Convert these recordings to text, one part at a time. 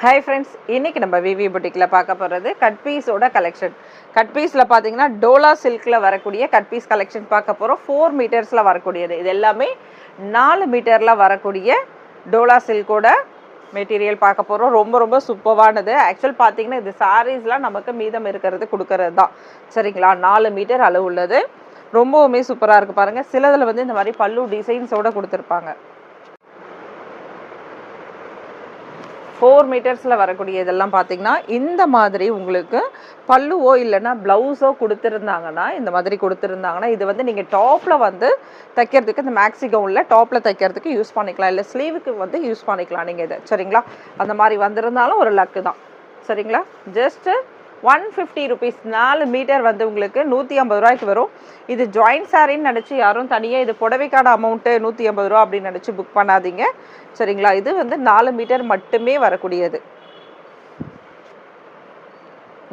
Hi friends, இன்றைக்கி நம்ம விவி புட்டிக்கில் பார்க்க போகிறது கட் பீஸோட கலெக்ஷன். கட் பீஸில் பார்த்தீங்கன்னா டோலா சில்கில் வரக்கூடிய கட் பீஸ் கலெக்ஷன் பார்க்க போகிறோம். 4 மீட்டர்ஸில் வரக்கூடியது. இது எல்லாமே 4 மீட்டரில் வரக்கூடிய டோலா சில்கோட மெட்டீரியல் பார்க்க போகிறோம். ரொம்ப ரொம்ப சூப்பரானது. ஆக்சுவல் பார்த்தீங்கன்னா இது சாரீஸ்லாம் நமக்கு மீதம் இருக்கிறது கொடுக்கறது தான், சரிங்களா? 4 மீட்டர் அளவு உள்ளது. ரொம்பவுமே சூப்பராக இருக்குது பாருங்கள். சிலதில் வந்து இந்த மாதிரி பல்லு டிசைன்ஸோடு கொடுத்துருப்பாங்க. 4 மீட்டர்ஸில் வரக்கூடிய இதெல்லாம் பார்த்தீங்கன்னா இந்த மாதிரி உங்களுக்கு பல்லுவோ இல்லைன்னா ப்ளவுஸோ கொடுத்துருந்தாங்கன்னா, இந்த மாதிரி கொடுத்துருந்தாங்கன்னா இது வந்து நீங்கள் டாப்பில் வந்து தைக்கிறதுக்கு, இந்த மேக்ஸி கவுனில் டாப்பில் தைக்கிறதுக்கு யூஸ் பண்ணிக்கலாம், இல்லை ஸ்லீவுக்கு வந்து யூஸ் பண்ணிக்கலாம் நீங்கள் இதை, சரிங்களா? அந்த மாதிரி வந்திருந்தாலும் ஒரு லக்கு தான், சரிங்களா? Just 150 rupees. 4 மீட்டர் வந்து உங்களுக்கு 150 ரூபாய்க்கு வரும். இது ஜாயின்ட் சாரின்னு நினச்சி யாரும் தனியாக இது புடவைக்கான அமௌண்ட்டு 150 ரூபா அப்படின்னு நினச்சி புக் பண்ணாதீங்க, சரிங்களா? இது வந்து 4 மீட்டர் மட்டுமே வரக்கூடியது.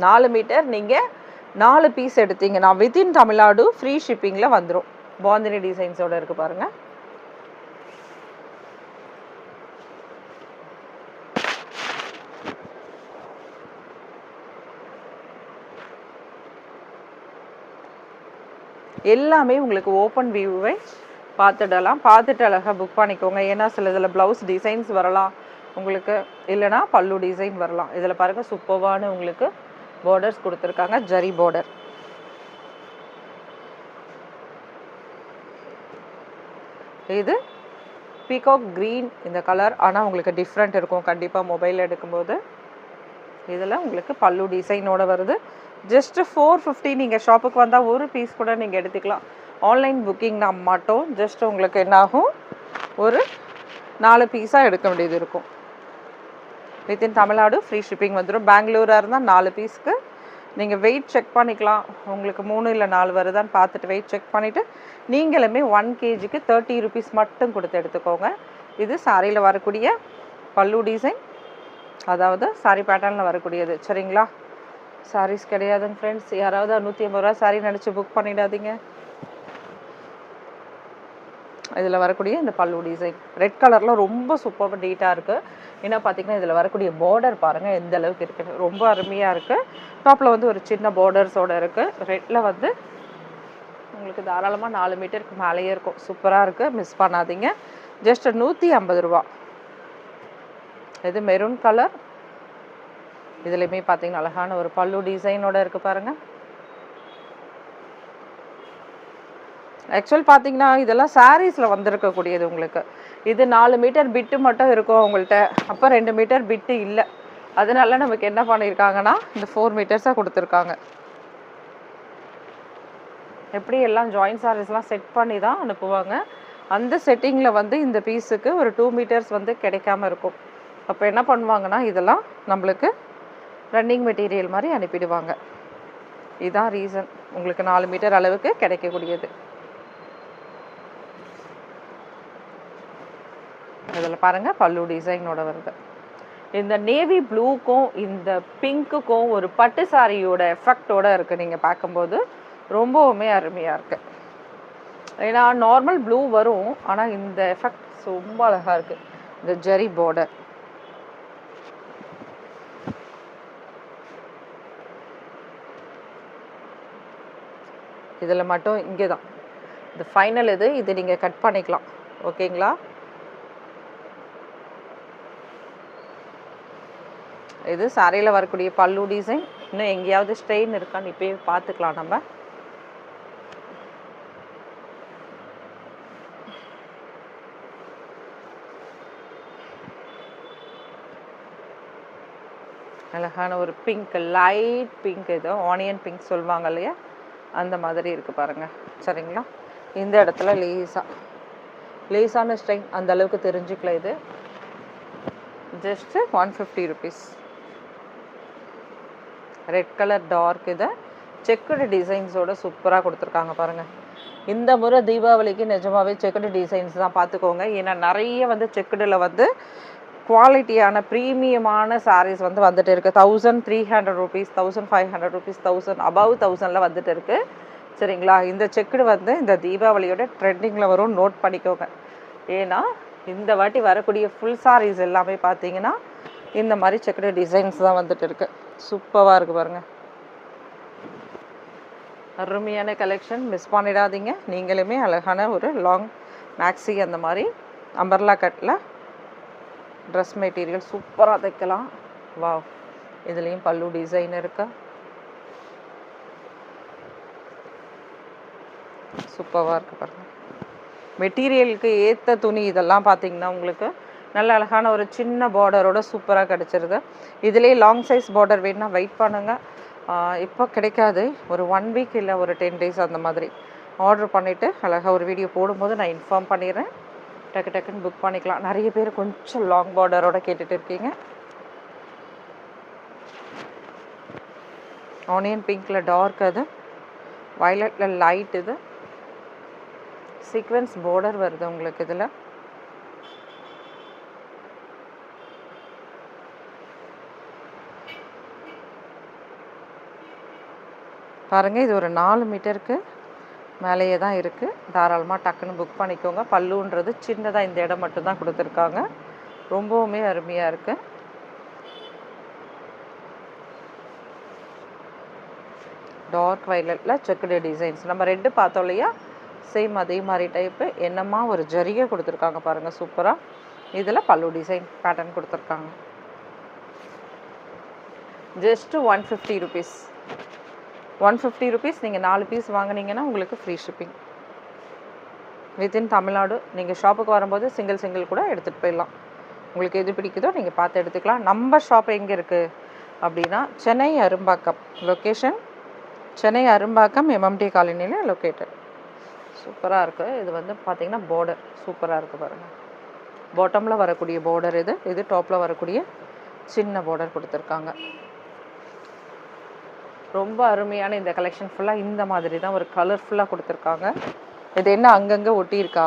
4 மீட்டர் நீங்கள் 4 பீஸ் எடுத்தீங்கன்னா வித்தின் தமிழ்நாடு ஃப்ரீ ஷிப்பிங்கில் வந்துடும். பாந்தினி டிசைன்ஸோடு இருக்குது பாருங்கள். எல்லாமே உங்களுக்கு ஓப்பன் வியூவை பார்த்துடலாம். பார்த்துட்டு அழகாக புக் பண்ணிக்கோங்க. ஏன்னா சில இதில் ப்ளவுஸ் டிசைன்ஸ் வரலாம் உங்களுக்கு, இல்லைனா பல்லு டிசைன் வரலாம். இதில் பாருங்கள் சூப்பரான உங்களுக்கு பார்டர்ஸ் கொடுத்துருக்காங்க, ஜரி பார்டர். இது பீகாக் க்ரீன் இந்த கலர், ஆனால் உங்களுக்கு டிஃப்ரெண்ட் இருக்கும் கண்டிப்பாக மொபைல் எடுக்கும்போது. இதில் உங்களுக்கு பல்லு டிசைனோடு வருது. ஜஸ்ட்டு 450. நீங்கள் ஷாப்புக்கு வந்தால் ஒரு பீஸ் கூட நீங்கள் எடுத்துக்கலாம். ஆன்லைன் புக்கிங்னா மட்டும் ஜஸ்ட் உங்களுக்கு என்னாகும், ஒரு 4 பீஸாக எடுக்க வேண்டியது இருக்கும். வித்தின் தமிழ்நாடு ஃப்ரீ ஷிப்பிங் வந்துடும். பெங்களூராக இருந்தால் 4 பீஸ்க்கு நீங்கள் வெயிட் செக் பண்ணிக்கலாம். உங்களுக்கு 3 இல்லை 4 வருதான்னு பார்த்துட்டு வெயிட் செக் பண்ணிவிட்டு நீங்களுமே 1 kgக்கு 30 ருபீஸ் மட்டும் கொடுத்து எடுத்துக்கோங்க. இது சாரியில் வரக்கூடிய பல்லு டிசைன், அதாவது சாரி பேட்டர்னில் வரக்கூடியது, சரிங்களா? சாரீஸ் கிடையாதுங்க ஃப்ரெண்ட்ஸ். யாராவது 150 ரூபா சாரீ நினச்சி புக் பண்ணிடாதீங்க. இதில் வரக்கூடிய இந்த பல்லு டிசைன் ரெட் கலரில் ரொம்ப சூப்பராக நீட்டாக இருக்குது. ஏன்னா பார்த்தீங்கன்னா இதில் வரக்கூடிய பார்டர் பாருங்கள் எந்த அளவுக்கு இருக்குது, ரொம்ப அருமையாக இருக்குது. டாப்பில் வந்து ஒரு சின்ன பார்டர்ஸோடு இருக்குது. ரெட்டில் வந்து உங்களுக்கு தாராளமாக 4 மீட்டருக்கு மேலேயே இருக்கும். சூப்பராக இருக்குது, மிஸ் பண்ணாதீங்க. ஜஸ்ட் 150 ரூபா. இது மெரூன் கலர். இதுலேயுமே பார்த்தீங்கன்னா அழகான ஒரு பல்லு டிசைனோட இருக்குது பாருங்கள். ஆக்சுவல் பார்த்தீங்கன்னா இதெல்லாம் சாரீஸில் வந்திருக்கக்கூடியது உங்களுக்கு. இது 4 மீட்டர் பிட்டு மட்டும் இருக்கும் உங்கள்கிட்ட, அப்போ 2 மீட்டர் பிட்டு இல்லை. அதனால நமக்கு என்ன பண்ணியிருக்காங்கன்னா இந்த 4 மீட்டர்ஸாக கொடுத்துருக்காங்க. எப்படி எல்லாம் ஜாயின்ட் சாரீஸ்லாம் செட் பண்ணி தான் அனுப்புவாங்க. அந்த செட்டிங்கில் வந்து இந்த பீஸுக்கு ஒரு 2 மீட்டர்ஸ் வந்து கிடைக்காம இருக்கும். அப்போ என்ன பண்ணுவாங்கன்னா இதெல்லாம் நம்மளுக்கு ரன்னிங் மெட்டீரியல் மாதிரி அனுப்பிடுவாங்க. இதுதான் ரீசன் உங்களுக்கு 4 மீட்டர் அளவுக்கு கிடைக்கக்கூடியது. இதில் பாருங்கள் பல்லு டிசைனோட வருது. இந்த நேவி ப்ளூக்கும் இந்த பிங்க்குக்கும் ஒரு பட்டு சாரியோட எஃபெக்டோடு இருக்குது. நீங்கள் பார்க்கும்போது ரொம்பவுமே அருமையாக இருக்குது. ஏன்னா நார்மல் ப்ளூ வரும், ஆனால் இந்த எஃபெக்ட் ரொம்ப அழகாக இருக்குது. இந்த ஜெரி பார்டர், இதில் மட்டும் இங்கே தான் இது ஃபைனல். இது நீங்கள் கட் பண்ணிக்கலாம், ஓகேங்களா? இது சாரியில் வரக்கூடிய பல்லு டிசைன். இன்னும் எங்கேயாவது ஸ்ட்ரெயின் இருக்கான்னு இப்போயே பார்த்துக்கலாம் நம்ம. அழகான ஒரு பிங்க், லைட் பிங்க், இது ஆனியன் பிங்க் சொல்லுவாங்க இல்லையா, அந்த மாதிரி இருக்குது பாருங்கள், சரிங்களா? இந்த இடத்துல லேஸான ஸ்ட்ரெயின் அந்த அளவுக்கு தெரிஞ்சுக்கல. இது just 150 rupees. Red colour dark, இதை செக்குடு டிசைன்ஸோட சூப்பராக கொடுத்துருக்காங்க பாருங்கள். இந்த முறை தீபாவளிக்கு நிஜமாகவே செக்குடு டிசைன்ஸ் தான் பார்த்துக்கோங்க. ஏன்னா நிறைய வந்து செக்குடில் வந்து குவாலிட்டியான ப்ரீமியமான சாரீஸ் வந்து வந்துட்டு இருக்குது. 1300 ருபீஸ், 1500 ருபீஸ், 1000 அபவ் 1000ல் வந்துட்டு இருக்குது, சரிங்களா? இந்த செக்குடு வந்து இந்த தீபாவளியோட ட்ரெண்டிங்கில் வரும், நோட் பண்ணிக்கோங்க. ஏன்னா இந்த வாட்டி வரக்கூடிய ஃபுல் சாரீஸ் எல்லாமே பார்த்தீங்கன்னா இந்த மாதிரி செக்குடு டிசைன்ஸ் தான் வந்துட்டு இருக்கு. சூப்பராக இருக்குது பாருங்கள். அருமையான கலெக்ஷன், மிஸ் பண்ணிடாதீங்க. நீங்களுமே அழகான ஒரு லாங் மேக்ஸி அந்த மாதிரி அம்பர்லா கட்டில் ட்ரெஸ் மெட்டீரியல் சூப்பராக தைக்கலாம். வாவ், இதுலேயும் பல்லு டிசைன் இருக்கா, சூப்பராக இருக்குது பாருங்கள். மெட்டீரியலுக்கு ஏற்ற துணி இதெல்லாம் பார்த்தீங்கன்னா உங்களுக்கு நல்ல அழகான ஒரு சின்ன பார்டரோட சூப்பராக கிடச்சிருது. இதுலேயே லாங் சைஸ் பார்டர் வேணுன்னா வெயிட் பண்ணுங்கள், இப்போ கிடைக்காது. ஒரு 1 வீக் இல்லை ஒரு 10 days அந்த மாதிரி ஆர்டர் பண்ணிவிட்டு அழகாக ஒரு வீடியோ போடும்போது நான் இன்ஃபார்ம் பண்ணிடுறேன். டக்கு டக்குன்னு புக் பண்ணிக்கலாம். நிறைய பேர் கொஞ்சம் லாங் பார்டரோட கேட்டுட்டு இருக்கீங்க. ஆனியன் பிங்க்கில் டார்க், அது வயலட்டில் லைட், இது சீக்வென்ஸ் பார்டர் வருது உங்களுக்கு. இதில் பாருங்கள், இது ஒரு 4 மீட்டருக்கு மேலேயே தான் இருக்குது. தாராளமாக டக்குன்னு புக் பண்ணிக்கோங்க. பல்லுன்றது சின்னதாக இந்த இடம் மட்டும்தான் கொடுத்துருக்காங்க. ரொம்பவுமே அருமையாக இருக்குது. டார்க் வயலட்டில் செக்குடு டிசைன்ஸ், நம்ம ரெட்டு பார்த்தோம் இல்லையா, சேம் அதே மாதிரி டைப்பு. என்னம்மா ஒரு ஜரிகை கொடுத்துருக்காங்க பாருங்கள், சூப்பராக. இதில் பல்லு டிசைன் பேட்டர்ன் கொடுத்துருக்காங்க. Just 150 rupees. 150 rupees. நீங்கள் 4 பீஸ் வாங்கினீங்கன்னா உங்களுக்கு ஃப்ரீ ஷிப்பிங் வித்தின் தமிழ்நாடு. நீங்கள் ஷாப்புக்கு வரும்போது சிங்கிள் கூட எடுத்துகிட்டு போயிடலாம். உங்களுக்கு எது பிடிக்குதோ நீங்கள் பார்த்து எடுத்துக்கலாம். நம்ம ஷாப் எங்கே இருக்குது அப்படின்னா சென்னை அரும்பாக்கம் லொக்கேஷன். சென்னை அரும்பாக்கம் MMT காலனியில் லொக்கேட்டட். சூப்பராக இருக்குது. இது வந்து பார்த்திங்கன்னா பார்டர் சூப்பராக இருக்குது பாருங்கள். பாட்டமில் வரக்கூடிய பார்டர் இது, இது டாப்பில் வரக்கூடிய சின்ன பார்டர் கொடுத்துருக்காங்க. ரொம்ப அருமையான இந்த கலெக்ஷன் ஃபுல்லாக இந்த மாதிரி தான் ஒரு கலர்ஃபுல்லாக கொடுத்துருக்காங்க. இது என்ன அங்கங்கே ஒட்டியிருக்கா,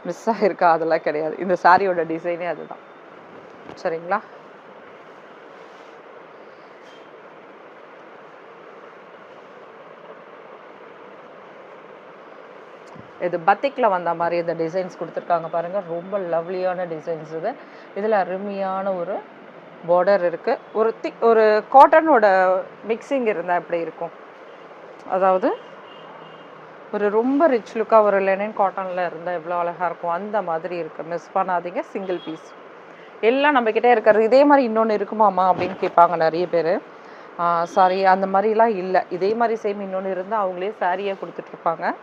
மிஸ் ஆகிருக்கா, அதெல்லாம் கிடையாது. இந்த சாரியோட டிசைனே அதுதான். சரிங்களா? இது பத்திக்கில் வந்த மாதிரி இந்த டிசைன்ஸ் கொடுத்துருக்காங்க பாருங்கள். ரொம்ப லவ்லியான டிசைன்ஸ் இது. இதில் அருமையான ஒரு பார்டர் இருக்குது. ஒரு காட்டனோட மிக்சிங் இருந்தால் எப்படி இருக்கும், அதாவது ஒரு ரொம்ப ரிச் லுக்காக ஒரு லெனின் காட்டனில் இருந்தால் எவ்வளோ அழகாக இருக்கும், அந்த மாதிரி இருக்குது. மிஸ் பண்ணாதீங்க. சிங்கிள் பீஸ் எல்லாம் நம்மக்கிட்டே இருக்கிறது. இதே மாதிரி இன்னொன்று இருக்குமாம்மா அப்படின்னு கேட்பாங்க நிறைய பேர். சாரி, அந்த மாதிரிலாம் இல்லை. இதே மாதிரி சேம் இன்னொன்று இருந்தால் அவங்களே சாரியாக கொடுத்துட்ருப்பாங்க.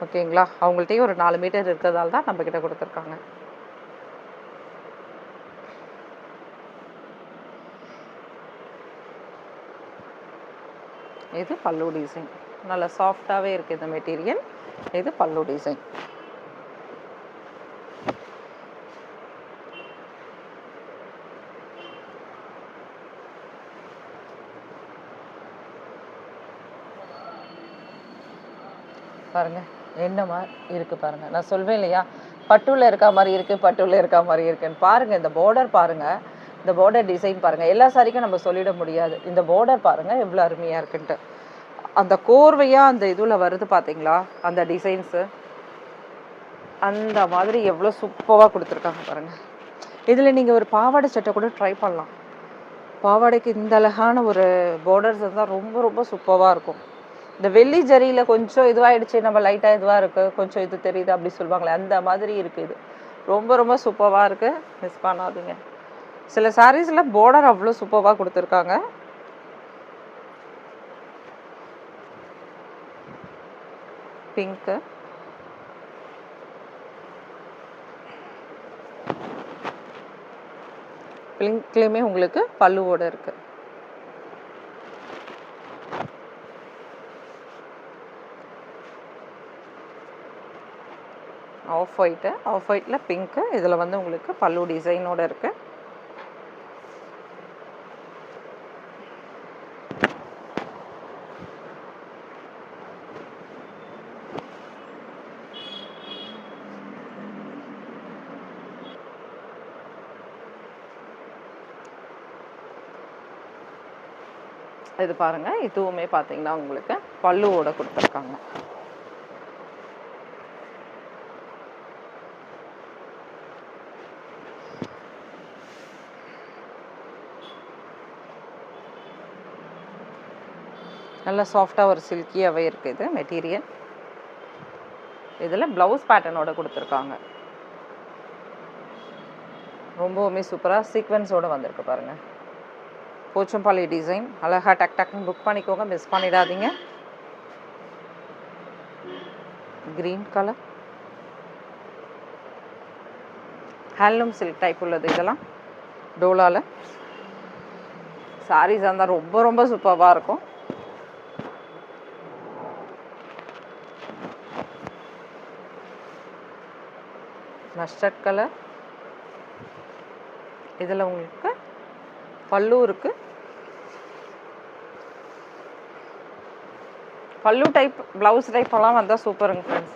ஓகேங்களா? அவங்கள்ட்டே ஒரு 4 மீட்டர் இருக்கிறதால தான் நம்மக்கிட்ட கொடுத்துருக்காங்க. இது பல்லு டிசைன். நல்லா சாஃப்டாகவே இருக்குது இந்த மெட்டீரியல். இது பல்லு டிசைன். பாருங்கள் என்ன மாதிரி இருக்குது பாருங்கள். நான் சொல்வேன் இல்லையா, பட்டுவில் இருக்கா மாதிரி இருக்குது, பட்டுவில் இருக்கா மாதிரி இருக்குன்னு. பாருங்கள் இந்த பார்டர் பாருங்கள், இந்த பார்டர் டிசைன் பாருங்கள். எல்லா சாரிக்கும் நம்ம சொல்லிட முடியாது. இந்த பார்டர் பாருங்கள் எவ்வளோ அருமையாக இருக்குன்ட்டு. அந்த கோர்வையாக அந்த இதில் வருது பார்த்தீங்களா, அந்த டிசைன்ஸு அந்த மாதிரி எவ்வளோ சூப்பராக கொடுத்துருக்காங்க பாருங்கள். இதில் நீங்கள் ஒரு பாவாடை சட்டை கூட ட்ரை பண்ணலாம். பாவாடைக்கு இந்த அழகான ஒரு பார்டர்ஸ் இருந்தால் ரொம்ப ரொம்ப சூப்பராக இருக்கும். இந்த வெள்ளி ஜரியில் கொஞ்சம் இதுவாகிடுச்சு, நம்ம லைட்டாக இதுவாக இருக்குது, கொஞ்சம் இது தெரியுது அப்படி சொல்லுவாங்களே, அந்த மாதிரி இருக்குது. இது ரொம்ப ரொம்ப சூப்பராக இருக்குது. மிஸ் பண்ணாதீங்க. சில சாரீஸில் பார்டர் அவ்வளோ சூப்பராக கொடுத்துருக்காங்க. பிங்க்கு, பிங்க்லேயுமே உங்களுக்கு பல்லுவோடு இருக்குது. ஆஃப் ஒயிட்டு, ஆஃப் ஒயிட்டில் பிங்க்கு. இதில் வந்து உங்களுக்கு பல்லு டிசைனோடு இருக்குது. இது பாருங்கள், இதுவுமே பார்த்தீங்கன்னா உங்களுக்கு பல்லுவோட கொடுத்துருக்காங்க. நல்லா சாஃப்டாக ஒரு சில்கியாகவே இருக்குது இது மெட்டீரியல். இதில் ப்ளவுஸ் பேட்டர்னோட கொடுத்துருக்காங்க. ரொம்பவுமே சூப்பராக சீக்வென்ஸோடு வந்திருக்கு பாருங்கள். போச்சம்பாளி டிசைன் அழகாக டக் டக்குன்னு புக் பண்ணிக்கோங்க, மிஸ் பண்ணிடாதீங்க. Green colour handloom silk type உள்ளது. இதெல்லாம் டோலாவில் சாரீஸ் இருந்தால் ரொம்ப ரொம்ப சூப்பராக இருக்கும். Mustard colour. இதில் உங்களுக்கு பல்லு இருக்குது. பல்லு டைப் ப்ளவுஸ் டைப்பெல்லாம் வந்தால் சூப்பருங்க ஃப்ரெண்ட்ஸ்.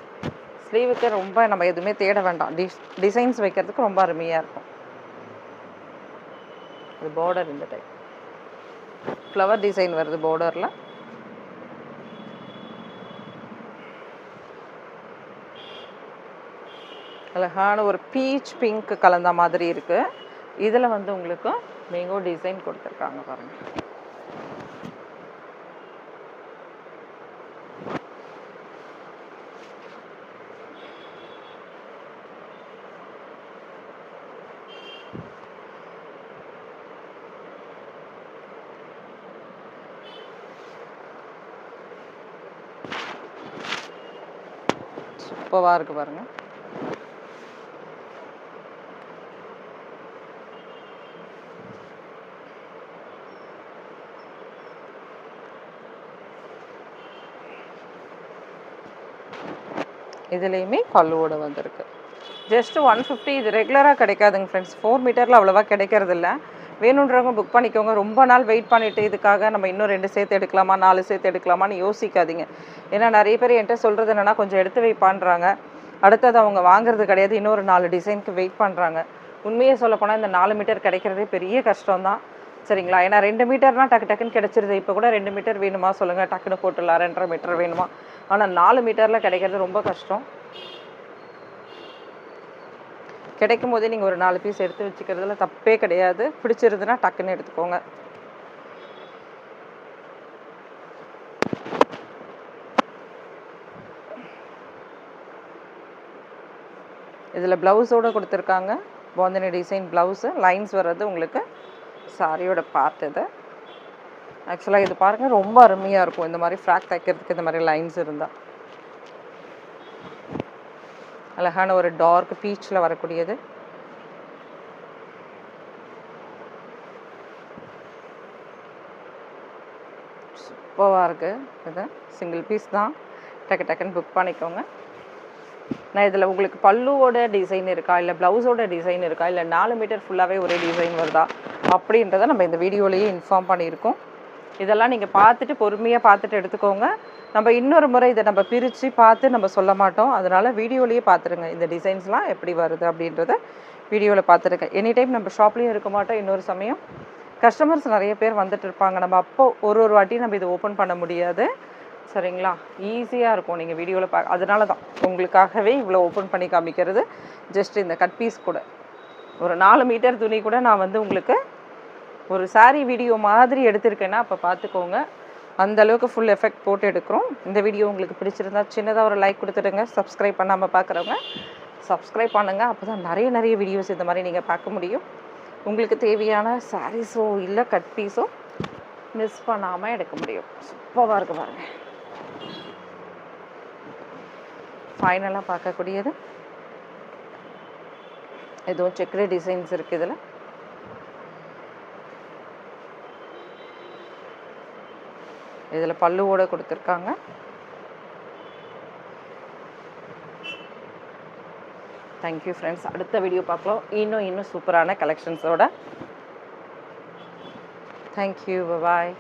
ஸ்லீவுக்கு ரொம்ப நம்ம எதுவுமே தேட வேண்டாம். டிசைன்ஸ் வைக்கிறதுக்கு ரொம்ப அருமையாக இருக்கும். இது பார்டர் இந்த டைப் ஃப்ளவர் டிசைன் வருது பார்டரில். அழகான ஒரு பீச் பிங்க் கலந்த மாதிரி இருக்குது. இதில் வந்து உங்களுக்கு மேங்கோ டிசைன் கொடுத்துருக்காங்க பாருங்கள். சூப்பராக இருக்குது பாருங்கள். இதுலேயுமே பல்லுவோடு வந்திருக்கு. ஜஸ்ட் 150. இது ரெகுலராக கிடைக்காதுங்க ஃப்ரெண்ட்ஸ். 4 மீட்டரில் அவ்வளோவா கிடைக்கிறதில்ல. வேணுன்றவங்க புக் பண்ணிக்கோங்க. ரொம்ப நாள் வெயிட் பண்ணிவிட்டு இதுக்காக நம்ம இன்னும் 2 சேர்த்து எடுக்கலாமா 4 சேர்த்து எடுக்கலாமான்னு யோசிக்காதீங்க. ஏன்னா நிறைய பேர் என்கிட்ட சொல்கிறது என்னென்னா கொஞ்சம் எடுத்து வைப்பான்றாங்க, அடுத்தது அவங்க வாங்குறது கிடையாது, இன்னொரு 4 டிசைனுக்கு வெயிட் பண்ணுறாங்க. உண்மையை சொல்லப்போனால் இந்த 4 மீட்டர் கிடைக்கிறதே பெரிய கஷ்டம்தான். சரிங்களா? ஏன்னா 2 மீட்டர்னால் டக்கு டக்குன்னு கிடச்சிருது. இப்போ கூட 2 மீட்டர் வேணுமா சொல்லுங்கள், டக்குன்னு போட்டுடலாம். 2.5 மீட்டர் வேணுமா? ஆனால் 4 மீட்டரில் கிடைக்கிறது ரொம்ப கஷ்டம். கிடைக்கும் போதே நீங்கள் ஒரு 4 பீஸ் எடுத்து வச்சுக்கிறதுல தப்பே கிடையாது. பிடிச்சிருதுன்னா டக்குன்னு எடுத்துக்கோங்க. இதில் ப்ளவுஸோடு கொடுத்துருக்காங்க. பாந்தினி டிசைன் ப்ளவுஸு, லைன்ஸ் வர்றது உங்களுக்கு சாரியோட பார்ட். இது ஆக்சுவலாக இது பாருங்கள் ரொம்ப அருமையாக இருக்கும். இந்த மாதிரி ஃப்ராக் தைக்கிறதுக்கு இந்த மாதிரி லைன்ஸ் இருந்தால் அழகான ஒரு டார்க் பீச்சில் வரக்கூடியது. சூப்பராக இருக்குது. இது சிங்கிள் பீஸ் தான். டக்கு டக்குன்னு புக் பண்ணிக்கோங்க. நான் இதில் உங்களுக்கு பல்லுவோட டிசைன் இருக்கா, இல்லை ப்ளவுஸோட டிசைன் இருக்கா, இல்லை 4 மீட்டர் ஃபுல்லாகவே ஒரே டிசைன் வருதா அப்படின்றத நம்ம இந்த வீடியோலேயே இன்ஃபார்ம் பண்ணியிருக்கோம். இதெல்லாம் நீங்கள் பார்த்துட்டு பொறுமையாக பார்த்துட்டு எடுத்துக்கோங்க. நம்ம இன்னொரு முறை இதை நம்ம பிரித்து பார்த்து நம்ம சொல்ல மாட்டோம். அதனால் வீடியோலேயே பார்த்துருங்க. இந்த டிசைன்ஸ்லாம் எப்படி வருது அப்படின்றத வீடியோவில் பார்த்துருங்க. எனி டைம் நம்ம ஷாப்லேயும் இருக்க மாட்டோம். இன்னொரு சமயம் கஸ்டமர்ஸ் நிறைய பேர் வந்துட்டு இருப்பாங்க. நம்ம அப்போ ஒரு வாட்டியும் நம்ம இதை ஓப்பன் பண்ண முடியாது. சரிங்களா? ஈஸியாக இருக்கும் நீங்கள் வீடியோவில் அதனால தான் உங்களுக்காகவே இவ்வளோ ஓப்பன் பண்ணி காமிக்கிறது. ஜஸ்ட் இந்த கட் பீஸ் கூட ஒரு 4 மீட்டர் துணி கூட நான் வந்து உங்களுக்கு ஒரு சாரீ வீடியோ மாதிரி எடுத்திருக்கேன்னா அப்போ பார்த்துக்கோங்க. அந்தளவுக்கு ஃபுல் எஃபெக்ட் போட்டு எடுக்கிறோம். இந்த வீடியோ உங்களுக்கு பிடிச்சிருந்தா சின்னதாக ஒரு லைக் கொடுத்துடுங்க. சப்ஸ்கிரைப் பண்ணாமல் பார்க்குறவங்க சப்ஸ்கிரைப் பண்ணுங்கள். அப்போ தான் நிறைய வீடியோஸ் இந்த மாதிரி நீங்கள் பார்க்க முடியும். உங்களுக்கு தேவையான சாரீஸோ இல்லை கட் பீஸோ மிஸ் பண்ணாமல் எடுக்க முடியும். சூப்பராக இருக்குது பாருங்கள். ஃபைனலாக பார்க்கக்கூடியது எதுவும் செக்குடு டிசைன்ஸ் இருக்குது. இதில் இதில் பல்லுவோடு கொடுத்துருக்காங்க. Thank you friends. அடுத்த வீடியோ பார்க்கலாம் இன்னும் சூப்பரான கலெக்ஷன்ஸோட. தேங்க்யூ. பாய்.